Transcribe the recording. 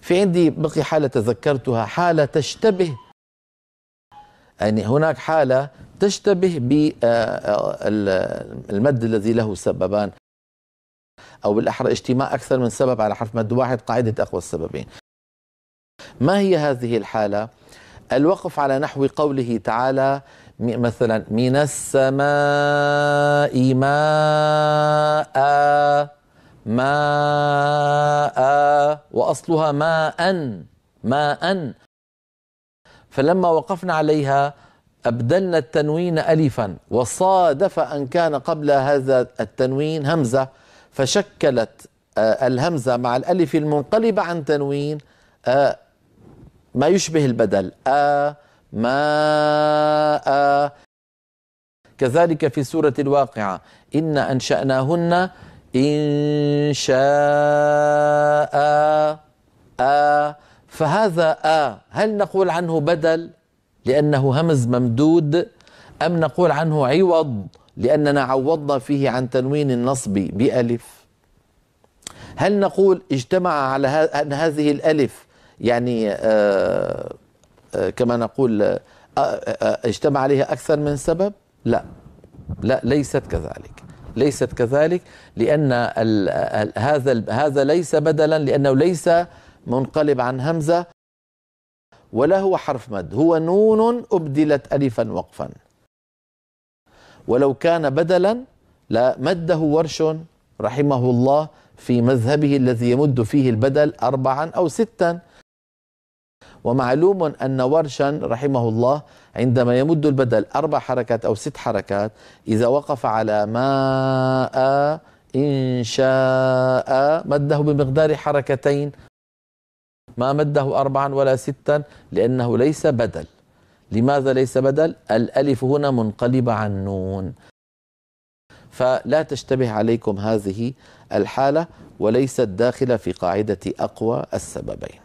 في عندي بقي حالة تذكرتها، حالة تشتبه، يعني هناك حالة تشتبه بالمد الذي له سببان، أو بالأحرى اجتماع أكثر من سبب على حرف مد واحد، قاعدة أقوى السببين. ما هي هذه الحالة؟ الوقف على نحو قوله تعالى مثلا من السماء ماء، ماء، وأصلها ماء، فلما وقفنا عليها أبدلنا التنوين ألفا، وصادف أن كان قبل هذا التنوين همزة، فشكلت الهمزة مع الألف المنقلبة عن تنوين ما يشبه البدل ماء. كذلك في سورة الواقعة إنا أنشأناهن إن شاء، فهذا هل نقول عنه بدل لأنه همز ممدود، أم نقول عنه عوض لأننا عوضنا فيه عن تنوين النصب بألف؟ هل نقول اجتمع على هذه الألف، يعني كما نقول اجتمع عليها أكثر من سبب؟ لا، ليست كذلك، لأن هذا ليس بدلا، لأنه ليس منقلب عن همزة ولا هو حرف مد، هو نون أبدلت ألفا وقفا. ولو كان بدلا لمده ورش رحمه الله في مذهبه الذي يمد فيه البدل 4 أو 6، ومعلوم أن ورشا رحمه الله عندما يمد البدل 4 حركات أو 6 حركات، إذا وقف على ماء إن شاء مده بمقدار حركتين، ما مده 4 ولا 6، لأنه ليس بدل. لماذا ليس بدل؟ الألف هنا منقلبة عن نون، فلا تشتبه عليكم هذه الحالة، وليست داخلة في قاعدة أقوى السببين.